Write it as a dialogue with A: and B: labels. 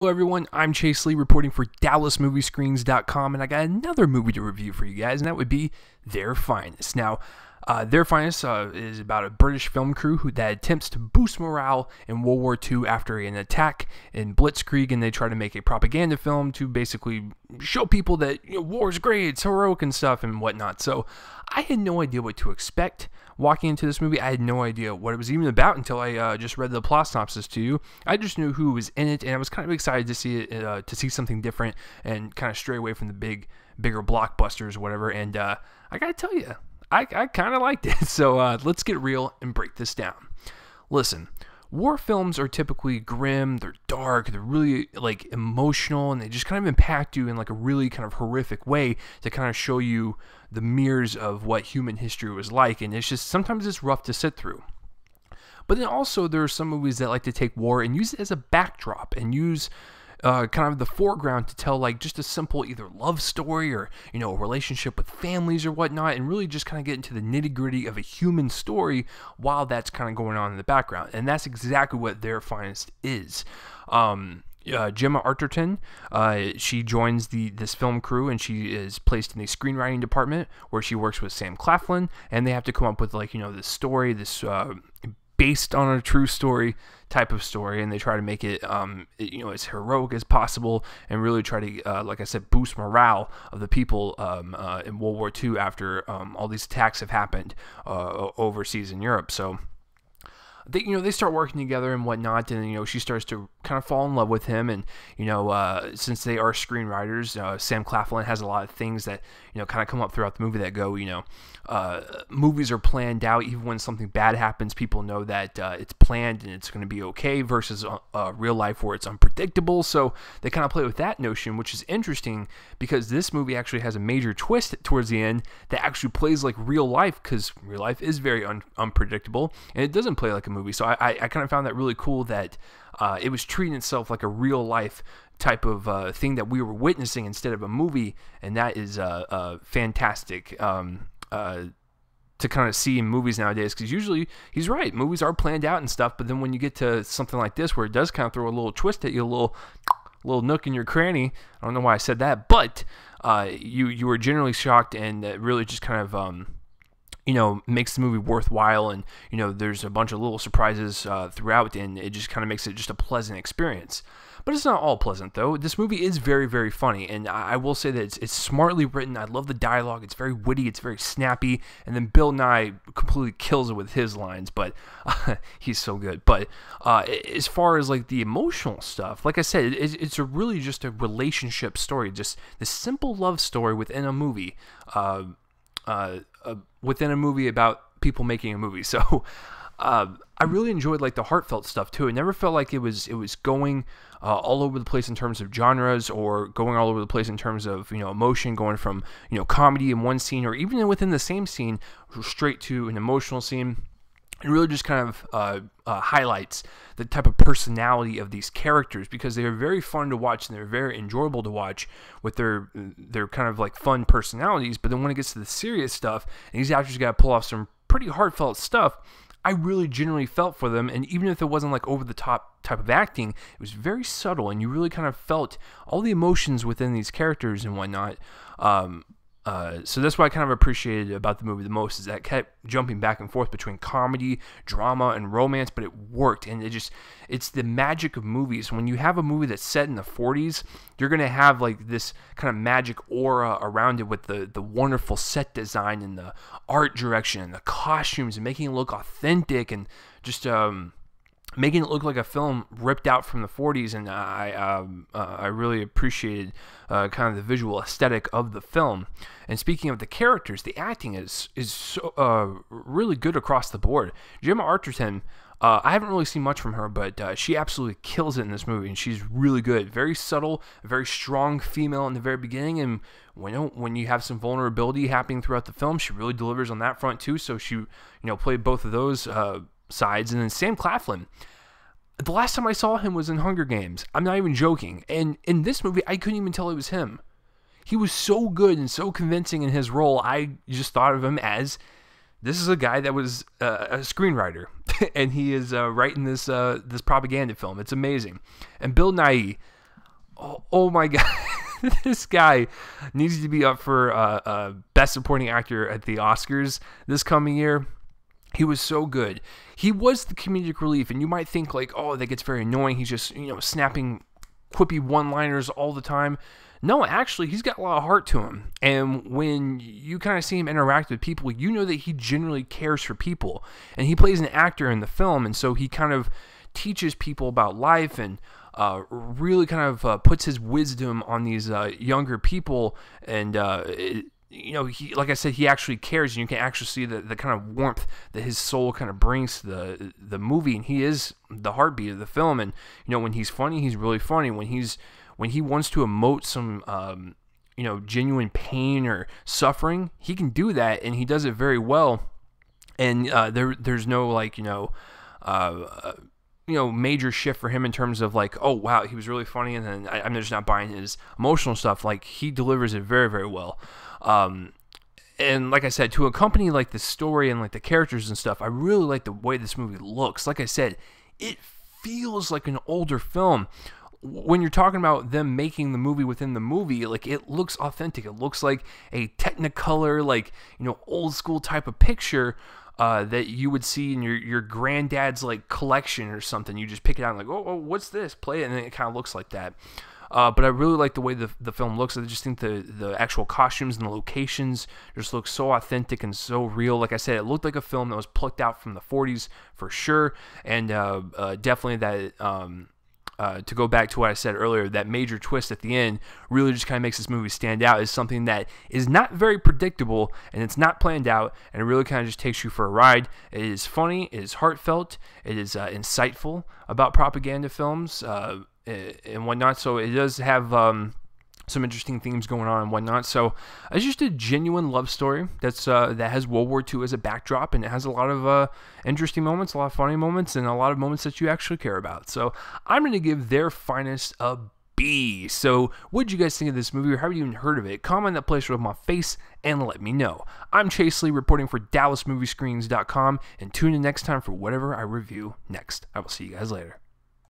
A: Hello everyone, I'm Chase Lee reporting for DallasMoviescreens.com, and I got another movie to review for you guys, and that would be Their Finest. Now, Their Finest is about a British film crew that attempts to boost morale in World War II after an attack in Blitzkrieg, and they try to make a propaganda film to basically show people that war is great, it's heroic and stuff and whatnot. So I had no idea what to expect walking into this movie. I had no idea what it was even about until I just read the plot synopsis to you. I just knew who was in it, and I was kind of excited to see it, to see something different and kind of stray away from the bigger blockbusters or whatever. And I gotta tell you, I kind of liked it. So let's get real and break this down. Listen, war films are typically grim, they're dark, they're really like emotional, and they just kind of impact you in like a really kind of horrific way to kind of show you the mirrors of what human history was like, and it's just sometimes it's rough to sit through. But then also there are some movies that like to take war and use it as a backdrop and use kind of the foreground to tell like just a simple either love story or a relationship with families or whatnot, and really just kind of get into the nitty-gritty of a human story while that's kind of going on in the background. And that's exactly what Their Finest is. Gemma Arterton, she joins this film crew, and she is placed in the screenwriting department where she works with Sam Claflin, and they have to come up with this story, this based on a true story type of story, and they try to make it as heroic as possible and really try to like I said, boost morale of the people in World War II after all these attacks have happened overseas in Europe. So they start working together and whatnot, and she starts to kind of fall in love with him, and since they are screenwriters, Sam Claflin has a lot of things that kind of come up throughout the movie that go, movies are planned out. Even when something bad happens, people know that it's planned and it's going to be okay, versus real life where it's unpredictable. So they kind of play with that notion, which is interesting because this movie actually has a major twist towards the end that actually plays like real life, because real life is very unpredictable, and it doesn't play like a movie. So I kind of found that really cool that it was treating itself like a real life type of thing that we were witnessing instead of a movie, and that is fantastic to kind of see in movies nowadays, because usually he's right, movies are planned out and stuff, but then when you get to something like this where it does kind of throw a little twist at you, a little nook in your cranny, I don't know why I said that, but you were generally shocked, and it really just kind of makes the movie worthwhile, and there's a bunch of little surprises throughout, and it just kind of makes it just a pleasant experience. But it's not all pleasant, though. This movie is very, very funny, and I will say that it's smartly written. I love the dialogue. It's very witty. It's very snappy, and then Bill Nye completely kills it with his lines, but he's so good. But as far as like the emotional stuff, like I said, it's really just a relationship story, just this simple love story within a movie. Within a movie about people making a movie. So I really enjoyed like the heartfelt stuff too. It never felt like it was going all over the place in terms of genres, or going all over the place in terms of emotion, going from comedy in one scene, or even within the same scene straight to an emotional scene. It really just kind of highlights the type of personality of these characters, because they are very fun to watch and they're very enjoyable to watch with their kind of like fun personalities. But then when it gets to the serious stuff, and these actors got to pull off some pretty heartfelt stuff, I really genuinely felt for them. And even if it wasn't like over the top type of acting, it was very subtle, and you really kind of felt all the emotions within these characters and whatnot. So that's what I kind of appreciated about the movie the most, is that it kept jumping back and forth between comedy, drama, and romance, but it worked. And it's the magic of movies. When you have a movie that's set in the 40s, you're going to have like this kind of magic aura around it, with the wonderful set design and the art direction and the costumes, and making it look authentic, and just making it look like a film ripped out from the 40s, and I really appreciated kind of the visual aesthetic of the film. And speaking of the characters, the acting is so really good across the board. Gemma Arterton, I haven't really seen much from her, but she absolutely kills it in this movie, and she's really good. Very subtle, a very strong female in the very beginning, and when you have some vulnerability happening throughout the film, she really delivers on that front too. So she played both of those sides. And then Sam Claflin, the last time I saw him was in Hunger Games. I'm not even joking. And in this movie, I couldn't even tell it was him. He was so good and so convincing in his role. I just thought of him as, this is a guy that was a screenwriter, and he is writing this propaganda film. It's amazing. And Bill Nye, Oh my God. This guy needs to be up for Best Supporting Actor at the Oscars this coming year. He was so good. He was the comedic relief, and you might think like, oh, that gets very annoying. He's just, snapping quippy one-liners all the time. No, actually, he's got a lot of heart to him. And when you kind of see him interact with people, you know that he genuinely cares for people. And he plays an actor in the film, and so he kind of teaches people about life and really kind of puts his wisdom on these younger people. And he, like I said, he actually cares, and you can actually see the kind of warmth that his soul kind of brings to the movie, and he is the heartbeat of the film. And when he's funny, he's really funny. When he wants to emote some genuine pain or suffering, he can do that, and he does it very well. And there's no like major shift for him in terms of like, oh wow, he was really funny, and then I'm just not buying his emotional stuff. Like, he delivers it very, very well. And like I said, to accompany like the story and like the characters and stuff, I really like the way this movie looks. Like I said, it feels like an older film. When you're talking about them making the movie within the movie, like, it looks authentic. It looks like a Technicolor, like, old school type of picture that you would see in your granddad's like collection or something. You just pick it out and like, oh, what's this? Play it, and then it kind of looks like that. But I really like the way the film looks. I just think the actual costumes and the locations just look so authentic and so real. Like I said, it looked like a film that was plucked out from the 40s for sure. And definitely that, to go back to what I said earlier, that major twist at the end really just kind of makes this movie stand out as something that is not very predictable, and it's not planned out, and it really kind of just takes you for a ride. It is funny, it is heartfelt, it is insightful about propaganda films, and whatnot. So it does have some interesting themes going on and whatnot. So it's just a genuine love story that has World War II as a backdrop, and it has a lot of interesting moments, a lot of funny moments, and a lot of moments that you actually care about. So I'm going to give Their Finest a B. So what did you guys think of this movie, or have you even heard of it? Comment that place right on my face and let me know. I'm Chase Lee, reporting for DallasMoviescreens.com, and tune in next time for whatever I review next. I will see you guys later.